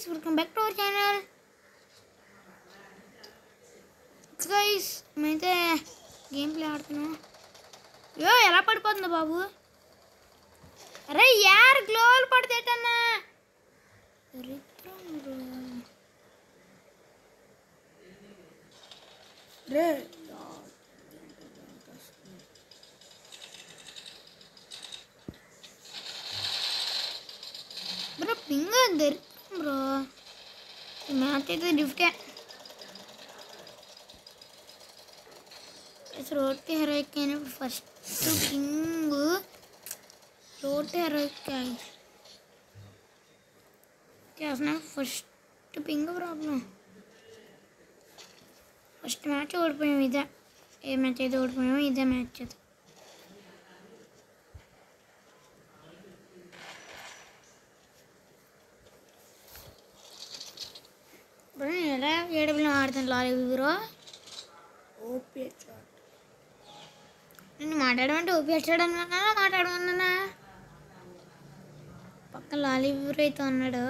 Welcome back to our channel. Guys, मैंने game play आడుతున్నా. Yo ఎలా పడిపోతుంది బాబు? అరే యార్ గ్లోల్ పడితేటన్నా. దరిద్రం బ్రో. రే బ్రో పింగ్ దరిద్రం బ్రో. మ్యాచ్ అయితే డిఫ్టే. रोड के हेरोइक के फर्स्ट किंग रोड के हेरोइक क्या उसने first ping problem first match ओडिपोयाम इదే ఏ మ్యాచ్ అయితే ఓడిపోయామో ఇదే మ్యాచ్ అది బ్రో ఎలా ఏడబిలో ఆడుతాను లారీ బ్రో ఓపీ నేను మాట్లాడమంటే ఓపీ వచ్చాడన్నా మాట్లాడమన్నా పక్కన లాలీ బ్రో అయితే ఉన్నాడు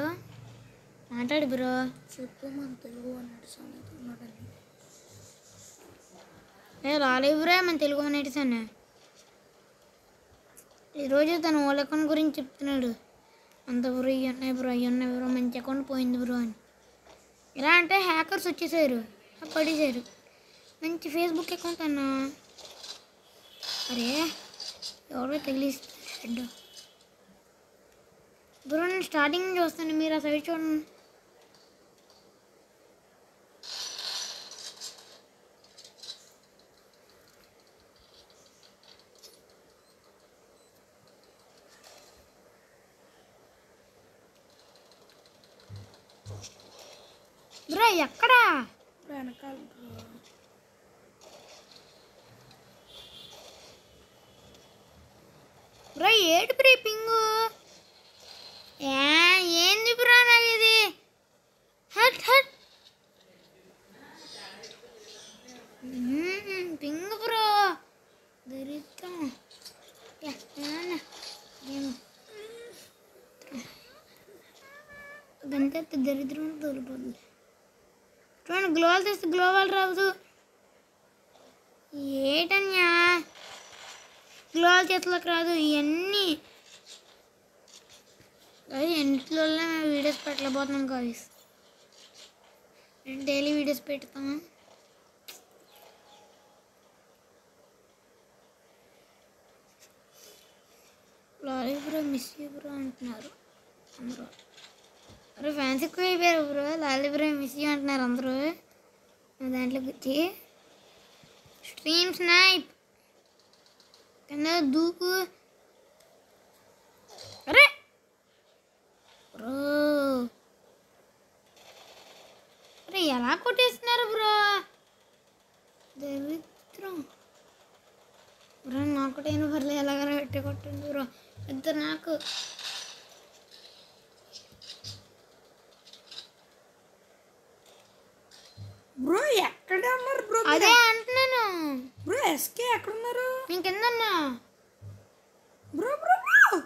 మాట్లాడు బ్రో చెప్పు మన తెలుగు అన్నాడు ఏ లాలీ బ్రో మన తెలుగు అన్నాడు సన్న ఈరోజు తను ఓల్ అకౌంట్ గురించి చెప్తున్నాడు అంత బ్రో అయ్యి ఉన్నాయి బ్రో మంచి అకౌంట్ పోయింది బ్రో అని ఎలా అంటే హ్యాకర్స్ వచ్చేసారు పడేసారు మంచి ఫేస్బుక్ అకౌంట్ అన్నా అరే ఎవరో తగిలిస్తాడు బ్రో నేను స్టార్టింగ్ నుంచి వస్తాను మీరు ఆ సైడ్ చూడండి బ్రో ఎక్కడా వెనకాల బ్రో ఏడు బ్రో పింగు ఏంది బ్రో నాకు ఇది హట్ హట్ పింగు బ్రో దరిద్రం గంతే దరిద్రం తోలిపోతుంది చూడండి గ్లోవల్ తెస్తే గ్లోవల్ రాదు ఏటన్యా గ్లోవల్ చేతులకు రాదు ఇవన్నీ ఇంట్లో మేము వీడియోస్ పెట్టలేకపోతున్నాం గాయస్ నేను డైలీ వీడియోస్ పెడతాము లారీ బ్రో మిస్ బ్రో అంటున్నారు అందరూ అరే ఫ్యాన్స్ ఎక్కువ అయిపోయారు బ్రో లారీ బ్రో మిస్ అంటున్నారు అందరూ దాంట్లోకి వచ్చి స్ట్రీమ్ స్నైప్ కన్నా దూకు అరే బ్రో అరే ఎలా కొట్టేస్తున్నారు బ్రో దరిద్రం బ్రో నాకు టైం పర్లేదు ఎలాగైనా పెట్టి కొట్టండి బ్రో ఇద్దరు నాకు బ్రో ఎక్కడ ఉన్నారు బ్రో అదే అంటున్నాను బ్రో ఎస్కే ఎక్కడ ఉన్నారు ఇంకెందన్నా బ్రో బ్రో బ్రో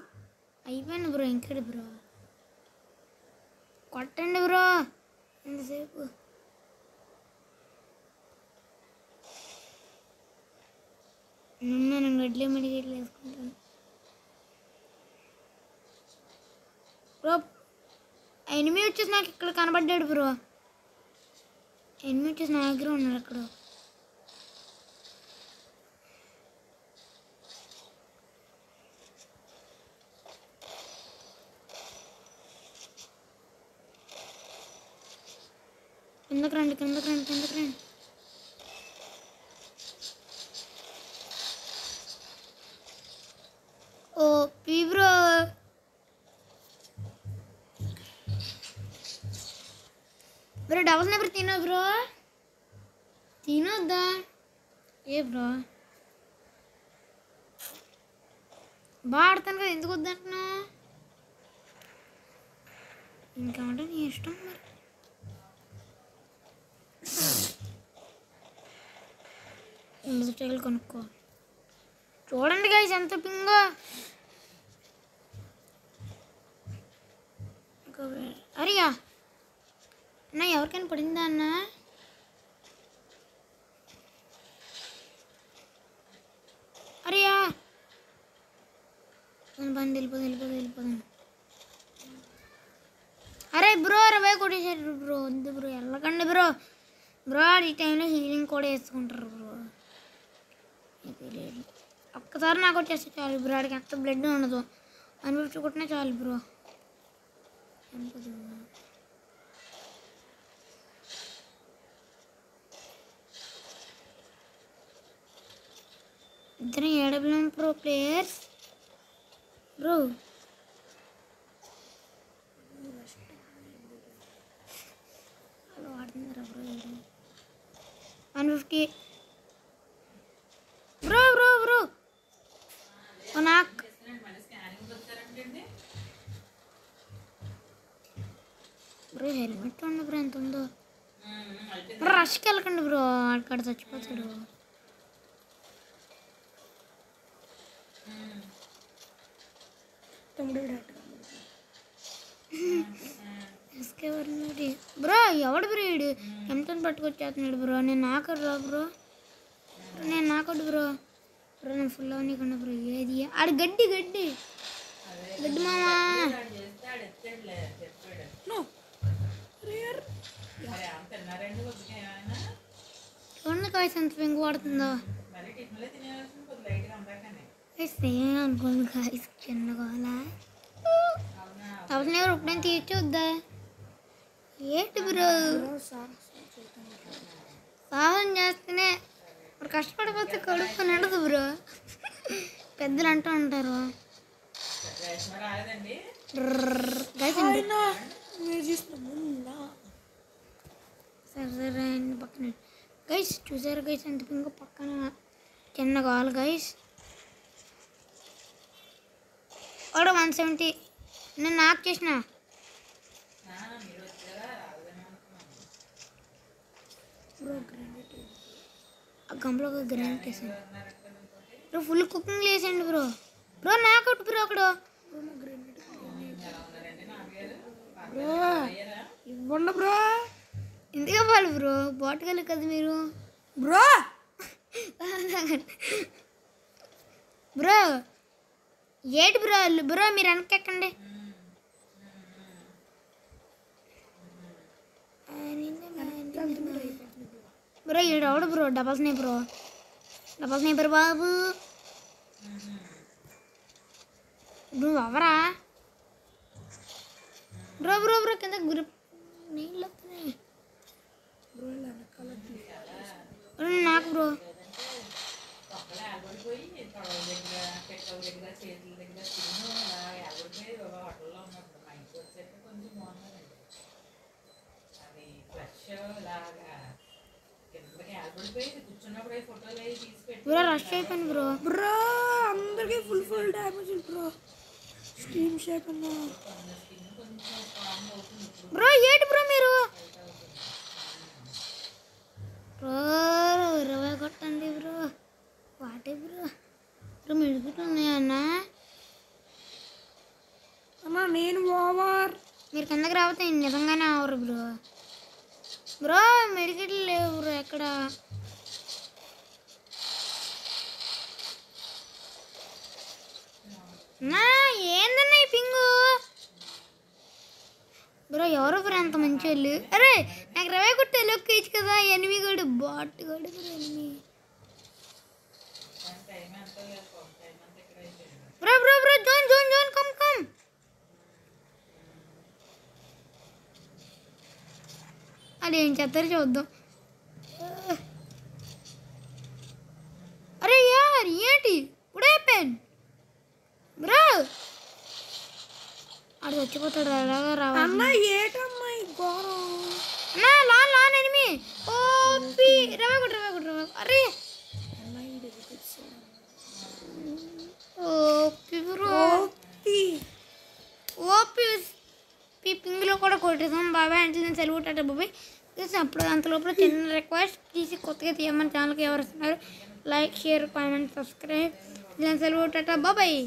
అయిపోయింది బ్రో ఇంకడు బ్రో కొట్టండి బ్రో ఎంతసేపు నేను గడ్లే మెడిగేట్లు వేసుకుంటాను బ్రో ఎనిమి వచ్చేసి నాకు ఇక్కడ కనబడ్డాడు బ్రో ఎనిమి వచ్చేసి నా దగ్గర ఉన్నాడు అక్కడ కిందకు రండి O P bro bro double number తినో బ్రో తినొద్దా ఏ బ్రో బాగా ఆడతాను కదా ఎందుకు వద్దంటున్నా ఇంకా అంటే నీ ఇష్టం మరి స్టైల్ కొనుక్కో చూడండి గైస్ ఎంత పింగో అరియా అన్న ఎవరికైనా పడిందా అన్న? అరేయా బండి వెళ్ళిపోదాం. అరే బ్రో 20 కొట్టేశారు బ్రో. వద్దు బ్రో, వెళ్ళకండి బ్రో. బ్రో ఈ టైంలో హీలింగ్ కూడా వేసుకుంటారు బ్రో. ఇది లేదు, ఒక్కసారి నాకు వచ్చేస్తే చాలు బ్రో. ఆడికి ఎంత బ్లడ్ ఉండదు, అనిపించుకుంటున్నా చాలు బ్రో. ఇద్దరు ఏడబ్ల్యూఎం ప్రో ప్లేయర్స్ బ్రో. ఆడుతున్నారా బ్రో? 150 bro bro bro. నాకు బ్రో హెల్మెట్ ఉండు బ్రో, ఎంత ఉందో. రష్కి వెళ్ళకండి బ్రో, అక్కడ చచ్చిపోతాడు. బ్రో ఎవడు బ్రో వీడు ఎంతో పట్టుకొచ్చేస్తున్నాడు బ్రో. నేను నాకడు రా బ్రో, నేను నాకడు బ్రో. బ్రో నేను ఫుల్ అవనీకుండా బ్రో. ఏది ఆడు గడ్డి మామా. చూడండి కాయస్ ఎంత పెంగు పడుతుందో. సేమ్ అనుకోండి కాయస్, చిన్నగా అవసరం ఎవరు ఎప్పుడైనా తీయచ్చు వద్దా? ఏంటి బ్రో సాహసం చేస్తేనే ఇప్పుడు కష్టపడిపోతే కడుపు నడదు బ్రో. పెద్దలు అంటూ ఉంటారు. సరే పక్కన గైస్ చూసారు గైస్ ఎంత ఇంకో పక్కన చిన్న కావాలి గైస్. ఒక 170 నేను నాకు చేసిన గంపలో ఒక గ్రాండ్ వేసాను బ్రో. ఫుల్ కుకింగ్ వేసండి బ్రో. Bro knockout bro. అక్కడ ఇవ్వండి బ్రో. ఎందుకు ఇవ్వాలి బ్రో? బాటకెళ్ళి కదా మీరు బ్రో. బ్రో ఏటి బ్రో? బ్రో మీరు వెనక్కెక్కండి. బ్రో ఈడు ఎవడు బ్రో? డబల్ స్నైపర్ బాబు. నువ్వు అవరా బ్రో? బ్రో కింద గ్రిప్ నీళ్ళు వస్తున్నాయి నాకు బ్రో. బ్రో రష్ అయిపోయింది బ్రో. బ్రో అందరికి full damage bro. Steam shake అన్నా బ్రో. ఏంటి బ్రో మీరు? బ్రో 20 కొట్టండి బ్రో. వాటే బ్రో. బ్రో మెడుగుతున్నాయా అన్న? అన్నా నేను ఓవర్. మీరు కిందకి రాకపోతే నిజంగానే అవరు బ్రో. బ్రో మెడికెట్లు లేవు బ్రో ఎక్కడ. ఏందన్నా ఈ పింగు బ్రో? ఎవరు బ్రో అంత మంచి వాళ్ళు? అరే నాకు 20 కొట్టే లొక్క ఇచ్చు కదా. ఎనిమి కూడా బాట్ కూడా enemy. Bro bro bro zone come. అదేం చేస్తారు చూద్దాం. అరే యార్ ఏంటి what happened బ్రో? ఆడు చచ్చిపోతాడు అలాగా రావాలి. అన్న ఏటమ్మా ఈ ఘోరం? Lawn enemy. ఓపి 20 అరే ఓపి బ్రో. ఓపి పింగ్లో కూడా కొట్టేసాం బాబాయ్. అంటే నేను సెలవు ఉంటా బాబాయ్. అప్పుడు అంతలోపల చిన్న రిక్వెస్ట్, తీసి కొత్తగా తీయమని ఛానల్కి ఎవరు వస్తున్నారు లైక్ షేర్ కామెంట్ సబ్స్క్రైబ్. నేను సెలవు ఉంటా బాబాయ్.